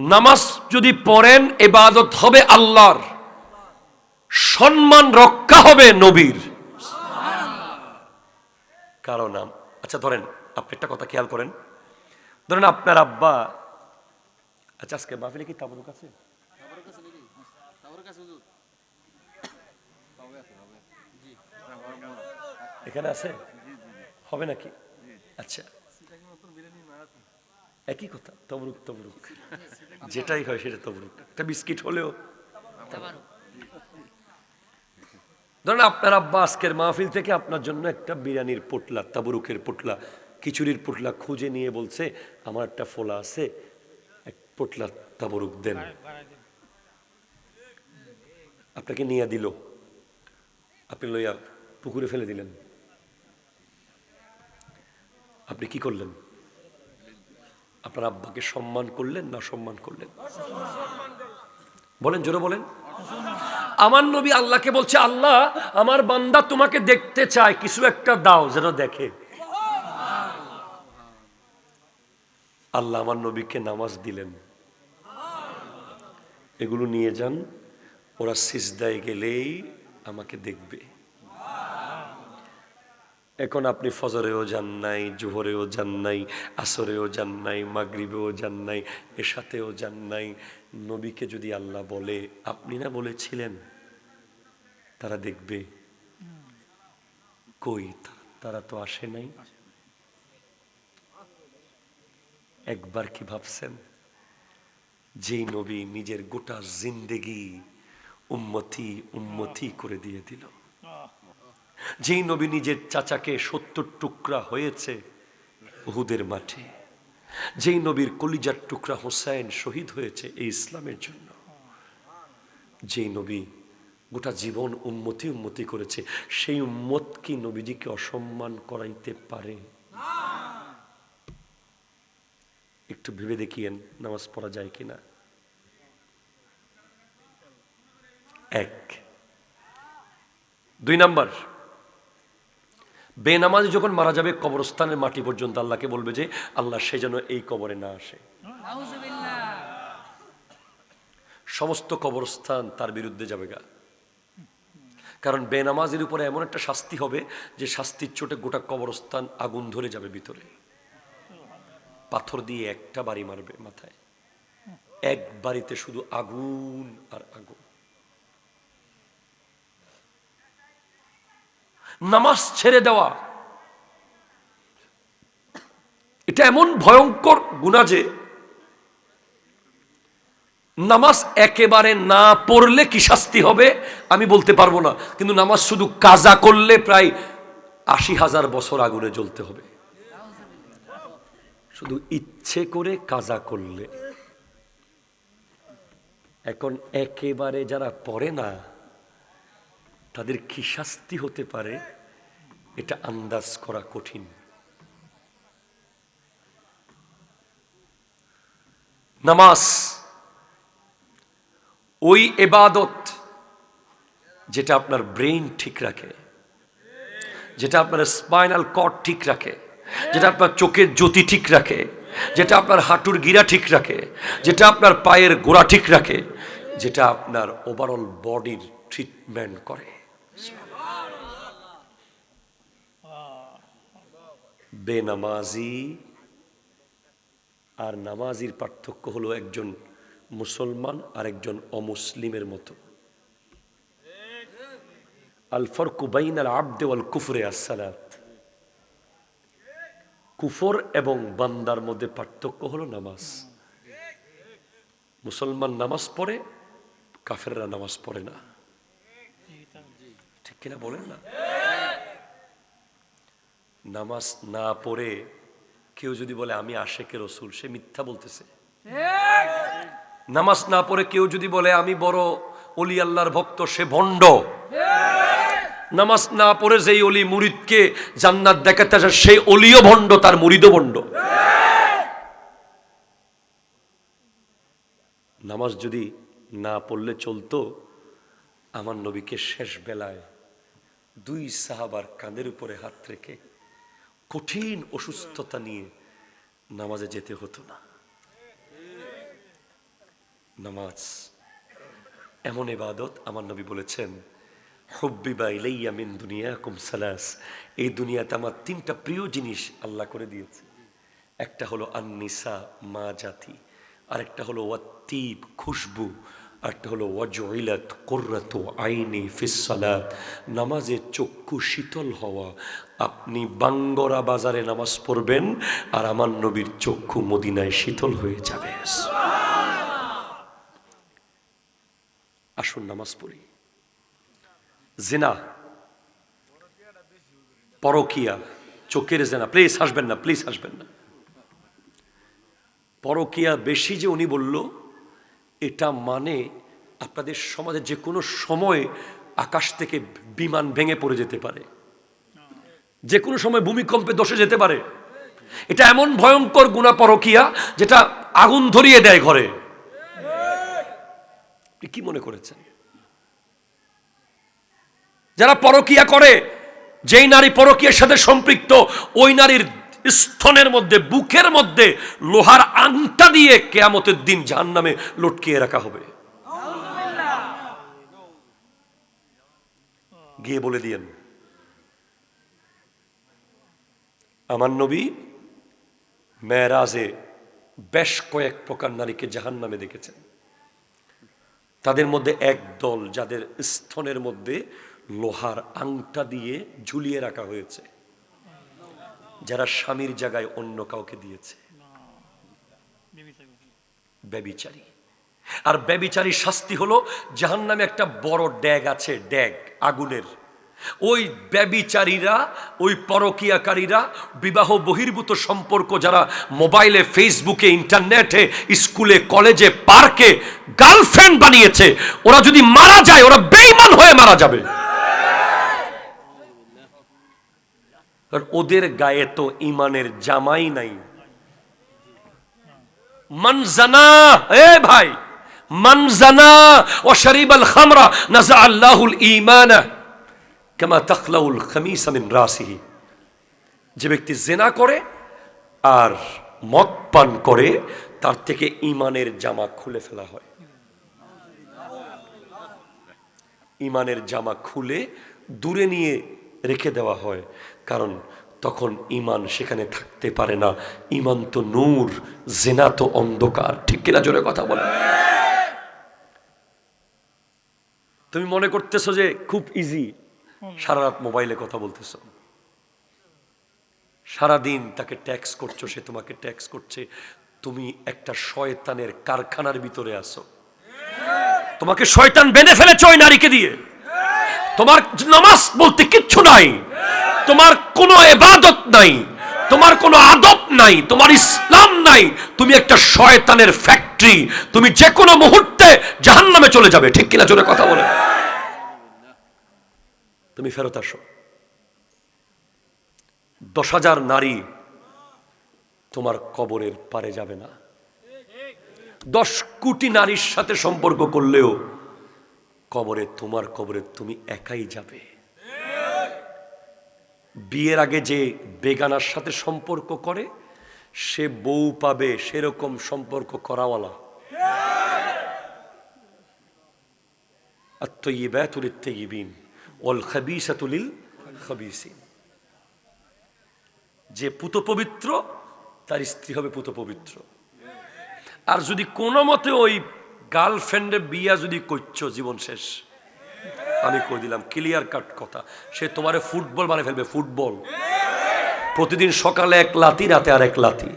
নামাজ যদি পড়েন ইবাদত হবে আল্লাহর, সম্মান রক্ষা হবে নবীর। কারণ আচ্ছা ধরেন, আপনি একটা কথা খেয়াল করেন, ধরেন আপনার আব্বা, আচ্ছা আজকে মাহফিলে কি তাবরুক আছে? এখানে আছে, হবে নাকি? আচ্ছা, একই কথা, তবরুক তবরুক, যেটাই হয় সেটা তবরুক। একটা বিস্কিট হলেও। ধরেন আপনার আব্বা আজকের মাহফিল থেকে আপনার জন্য একটা বিরিয়ানির পোটলা, তাবরুকের পোটলা, খিচুড়ির পোটলা খুঁজে নিয়ে বলছে, আমার একটা ফোলা আছে, এক পোটলা তাবরুক দেন। আপনাকে নিয়ে দিল, আপনি লইয়া পুকুরে ফেলে দিলেন। আপনি কি করলেন? আপনার আব্বাকে সম্মান করলেন না সম্মান করলেন? বলেন, জোরে বলেন। আমার নবী আল্লাহকে বলছে, আল্লাহ আমার বান্দা তোমাকে দেখতে চায়, কিছু একটা দাও যেন দেখে। আল্লাহ আমার নবীকে নামাজ দিলেন, এগুলো নিয়ে যান, ওরা সিজদায় গেলেই আমাকে দেখবে। এখন আপনি ফজরেও যান নাই, জোহরেও যান নাই, আসরেও যান নাই, মাগরিবেও যান নাই, এশাতেও যান নাই। নবীকে যদি আল্লাহ বলে আপনি না বলেছিলেন, তারা দেখবে কই, তারা তো আসে নাই। একবার কি ভাবছেন যেই নবী নিজের গোটা জিন্দেগি উম্মতি উম্মতি করে দিয়ে দিল, যেই নবী নিজের চাচাকে 70 টুকরা হয়েছে উহুদের মাঠে, যেই নবীর কলিজার টুকরা হোসেন শহীদ হয়েছে এই ইসলামের জন্য, যেই নবী গোটা জীবন উম্মতি উম্মতি করেছে, সেই উম্মত কি নবীজিকে অসম্মান করাইতে পারে? একটু ভেবে দেখিয়েন নামাজ পড়া যায় কিনা। এক। 2 নাম্বার, বেনামাজি যখন মারা যাবে কবরস্থানের মাটি পর্যন্ত আল্লাহকে বলবে যে আল্লাহ সে যেন এই কবরে না আসে। সমস্ত কবরস্থান তার বিরুদ্ধে যাবে গা, কারণ বেনামাজির উপরে এমন একটা শাস্তি হবে যে শাস্তির চোটে গোটা কবরস্থান আগুন ধরে যাবে ভিতরে। পাথর দিয়ে একটা বাড়ি মারবে মাথায়, এক বাড়িতে শুধু আগুন আর আগুন। নামাজ ছেড়ে দেওয়া এটা এমন ভয়ঙ্কর গুনাহ যে নামাজ একেবারে না পড়লে কি শাস্তি হবে আমি বলতে পারবো না, কিন্তু নামাজ শুধু কাজা করলে প্রায় ৮০,০০০ বছর আগুনে জ্বলতে হবে, শুধু ইচ্ছে করে কাজা করলে। এখন একেবারে যারা পড়ে না তাদের কি শাস্তি হতে পারে এটা আন্দাজ করা কঠিন। নামাজ ওই ইবাদত যেটা আপনার ব্রেইন ঠিক রাখে, যেটা আপনার স্পাইনাল কর্ড ঠিক রাখে, যেটা আপনার চোখের জ্যোতি ঠিক রাখে, যেটা আপনার হাঁটুর গিরা ঠিক রাখে, যেটা আপনার পায়ের গোড়া ঠিক রাখে, যেটা আপনার ওভারঅল বডির ট্রিটমেন্ট করে। বেনামাজি আর নামাজির পার্থক্য হলো একজন মুসলমান আর একজন অমুসলিমের মতো। আল ফারকু বাইনাল আবদি ওয়াল কুফরি আস-সালাত। কুফর এবং বান্দার মধ্যে পার্থক্য হলো নামাজ। মুসলমান নামাজ পড়ে, কাফেররা নামাজ পড়ে না। ঠিক কিনা বলেন না? নামাজ না পড়ে কেউ যদি বলে আমি আশেকে রসুল, সে মিথ্যা বলতেছে। নামাজ না পড়ে কেউ যদি বলে আমি বড় ওলি আল্লাহর ভক্ত, সে ভণ্ড। নামাজ না পড়ে যেই ওলি মুরিদকে জান্নাত দেখাতে আসে সেই ওলিও ভণ্ড, তার মুরিদও ভণ্ড। নামাজ যদি না পড়লে চলতো, আমার নবীকে শেষ বেলায় 2 সাহাবার কাঁধের উপরে হাত রেখে কঠিন অসুস্থতা নিয়ে নামাজে যেতে হতো না। নামাজ এমন ইবাদত, আমার নবী বলেছেন হুব্বিবা ইলাইয়া মিন দুনিয়াকুম সালাস, এই দুনিয়াতে আমার 3টা প্রিয় জিনিস আল্লাহ করে দিয়েছে। একটা হলো আন-নিসা, মা জাতি, আরেকটা হলো ওয়াত্তিব, খুশবু, আরেকটা হলো ওয়াজউইলাত কুররাতু আইনি ফিস সালাত, নামাজে চক্ষু শীতল হওয়া। আপনি বাঙ্গরা বাজারে নামাজ পড়বেন আর আমার নবীর চক্ষু মদিনায় শীতল হয়ে যাবে। আসুন নামাজ পড়ি। জিনা, পরকিয়া, চোখের জিনা, প্লিজ হাসবেন না, প্লিজ হাসবেন না। পরকিয়া বেশি যে উনি বলল, এটা মানে আপনাদের সমাজে যে কোনো সময় আকাশ থেকে বিমান ভেঙে পড়ে যেতে পারে, যে কোনো সময় ভূমিকম্পে ধসে যেতে পারে। এটা এমন ভয়ঙ্কর গুনাহ পরকিয়া যেটা আগুন ধরিয়ে দেয় ঘরে। কি মনে করেছেন? যারা পরকিয়া করে, যেই নারী পরকিয়ার সাথে সম্পৃক্ত, ওই নারীর স্তনের মধ্যে, বুকের মধ্যে লোহার আংটা দিয়ে কিয়ামতের দিন জাহান্নামে লটকিয়ে রাখা হবে। গিয়ে বলে দিয়েন আমার নবী মেরাজে বেশ কয়েক প্রকার নারীকে জাহান্নামে দেখেছেন। তাদের মধ্যে এক দল যাদের স্তনের মধ্যে লোহার আংটা দিয়ে ঝুলিয়ে রাখা হয়েছে, যারা স্বামীর জায়গায় অন্য কাউকে দিয়েছে, ব্যভিচারী। আর ব্যভিচারী শাস্তি হলো জাহান্নামে একটা বড় ড্যাগ আছে, ড্যাগ আগুনের। ওই ব্যভিচারীরা, ওই পরকীয়াকারীরা, বিবাহ বহির্ভূত সম্পর্ক যারা মোবাইলে, ফেসবুকে, ইন্টারনেটে, স্কুলে, কলেজে, পার্কে গার্লফ্রেন্ড বানিয়েছে, ওরা যদি মারা যায় ওরা বেঈমান হয়ে মারা যাবে। আর ওদের গায়ে তো ঈমানের জামাই নাই। মান জানা, এ ভাই, মান জানা ওয়া শারিবাল খামরা নাযা আল্লাহুল ঈমানা কামা তাখলাউল খামিসা মিন রাসিহি। যে ব্যক্তি জিনা করে আর মদ পান করে তার থেকে ঈমানের জামা খুলে ফেলা হয়। ঈমানের জামা খুলে দূরে নিয়ে রেখে দেওয়া হয়, কারণ তখন ঈমান সেখানে থাকতে পারে না। ঈমান তো নূর, জিনা তো অন্ধকার। ঠিক কিনা? জোরে কথা বলে। তুমি মনে করতেছো যে খুব ইজি, সারা রাত মোবাইলে কথা বলতেছো, সারাদিন তাকে ট্যাক্স করছো, সে তোমাকে ট্যাক্স করছে, তুমি একটা শয়তানের কারখানার ভিতরে আছো। তোমাকে শয়তান বেঁধে ফেলেছে ওই নারীকে দিয়ে। তোমার নামাজ বলতে কিচ্ছু নাই, তোমার কোনো ইবাদত নাই, তোমার কোনো আদব নাই, তোমার ইসলাম নাই, তুমি একটা শয়তানের ফ্যাক্টরি। তুমি যে কোনো মুহূর্তে জাহান্নামে চলে যাবে। ঠিক কিনা? জোরে কথা বলে। তুমি ফেরত আসো। 10,000 নারী তোমার কবরের পারে যাবে না। 10 কোটি নারীর সাথে সম্পর্ক করলেও কবরে, তোমার কবরে তুমি একাই যাবে। বিয়ের আগে যে বেগানার সাথে সম্পর্ক করে সে বউ পাবে সেরকম সম্পর্ক করাওয়ালা। আত-তাইয়্যিবাতু লিত-তাইয়্যিবিন ওয়াল খাবিসাতু লিল খাবিসিন। যে পুত পবিত্র তার স্ত্রী হবে পুত পবিত্র। আর যদি কোনো মতে ওই গার্লফ্রেন্ডের বিয়া যদি করছো, জীবন শেষ। আমি কই দিলাম, ক্লিয়ার কাট কথা। সে তোমারে ফুটবল বানিয়ে ফেলবে, ফুটবল। প্রতিদিন সকালে এক লাথি, রাতে আর এক লাথি।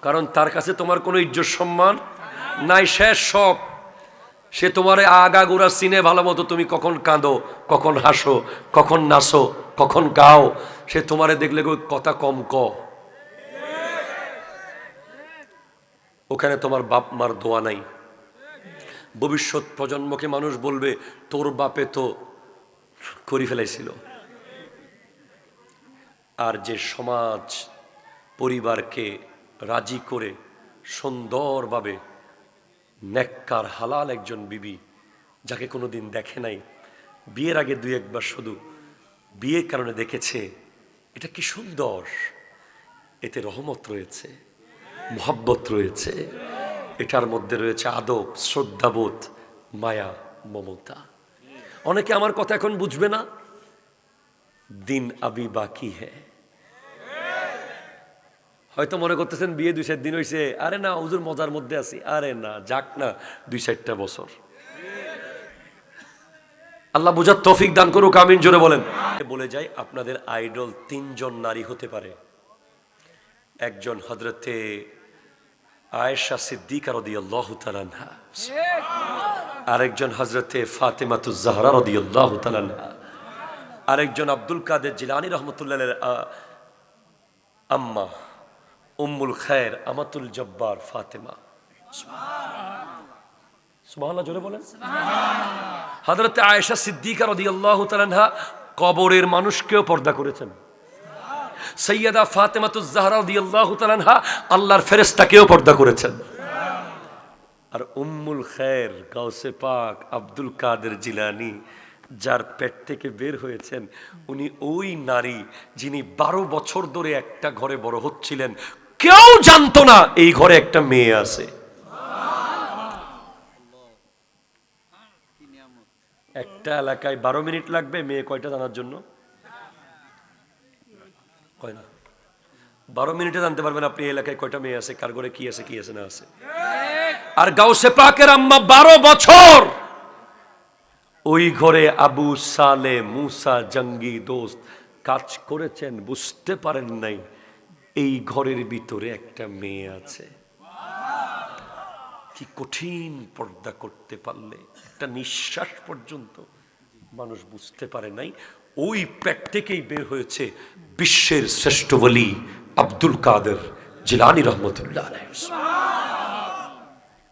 কারণ তার কাছে তোমার কোনো ইজ্জত সম্মান নাই, শেষ সব। সে তোমারে আগাগোড়া চিনে ভালো মতো, তুমি কখন কাঁদো, কখন হাসো, কখন নাচো, কখন গাও। সে তোমারে দেখলে কথা কম ক। ওখানে তোমার বাপ মার দোয়া নাই। ভবিষ্যৎ প্রজন্মকে মানুষ বলবে তোর বাপে তো করে ফেলাইছিল। আর যে সমাজ পরিবারকে রাজি করে সুন্দরভাবে নেককার হালাল একজন বিবি, যাকে কোনোদিন দেখে নাই, বিয়ের আগে 2-1 বার শুধু বিয়ের কারণে দেখেছে, এটা কি সুন্দর। এতে রহমত রয়েছে, মুহাব্বত রয়েছে, এটার মধ্যে রয়েছে আদব, শ্রদ্ধাবোধ, মায়া, মমতা। অনেকে আমার কথা এখন বুঝবে না, দিন আবি বাকি হ্যায়। হয়তো মনে করতেছেন বিয়ে 2-4 দিন হয়েছে, আরে না হুজুর মজার মধ্যে আছি। আরে না, যাক না 2-4টা বছর। আল্লাহ বুঝার তৌফিক দান করুক, আমিন। জোরে বলেন। বলে যাই, আপনাদের আইডল 3 জন নারী হতে পারে। একজন হযরতে আয়েশা সিদ্দিকা রাদিয়াল্লাহু তাআলা আনহা, আরেকজন হযরতে ফাতেমাতুজ জাহরা রাদিয়াল্লাহু তাআলা আনহা, আরেকজন আব্দুল কাদের জিলানী রাহমাতুল্লাহ আলাইহি আম্মা উম্মুল খায়ের আমাতুল জব্বার ফাতেমা। সুবহানাল্লাহ, জোরে বলেন। হযরতে আয়েশা সিদ্দিকা রাদিয়াল্লাহু তাআলা আনহা কবরের মানুষকেও পর্দা করেছেন। সৈয়দা ফাতেমাতুজ জাহরা রাদিয়াল্লাহু তাআলা আনহা আল্লাহর ফেরেশতাকেও পর্দা করেছেন। আর উম্মুল খায়ের গাউসে পাক আব্দুল কাদের জিলানী, যার পেট থেকে বের হয়েছেন, উনি ওই নারী যিনি 12 বছর ধরে একটা ঘরে বড় হচ্ছিলেন, কেউ জানতো না এই ঘরে একটা মেয়ে আছে। একটা এলাকায় 12 মিনিট লাগবে মেয়ে কয়টা জানার জন্য? কয় না, 12 মিনিটে জানতে পারবেন আপনি এই এলাকায় কয়টা মেয়ে আছে, কার ঘরে কি আছে না আছে। আর গাউসে পাকের আম্মা 12 বছর ওই ঘরে আবু সালে মুসা জঙ্গি দোস্ত কাজ করেছেন, বুঝতে পারেন নাই এই ঘরের ভিতরে একটা মেয়ে আছে। কি কঠিন পর্দা করতে পারলে একটা নিঃশ্বাস পর্যন্ত মানুষ বুঝতে পারে নাই। ওই পেট থেকেই বের হয়েছে বিশ্বের শ্রেষ্ঠ ওলি আব্দুল কাদের জিলানী রহমতুল্লাহ আলাইহি।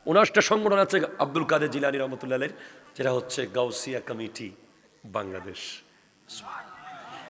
ওনারটা সংগঠন আছে আব্দুল কাদের জিলানী রহমতুল্লাহ আলাইহি, যেটা হচ্ছে গাউসিয়া কমিটি বাংলাদেশ।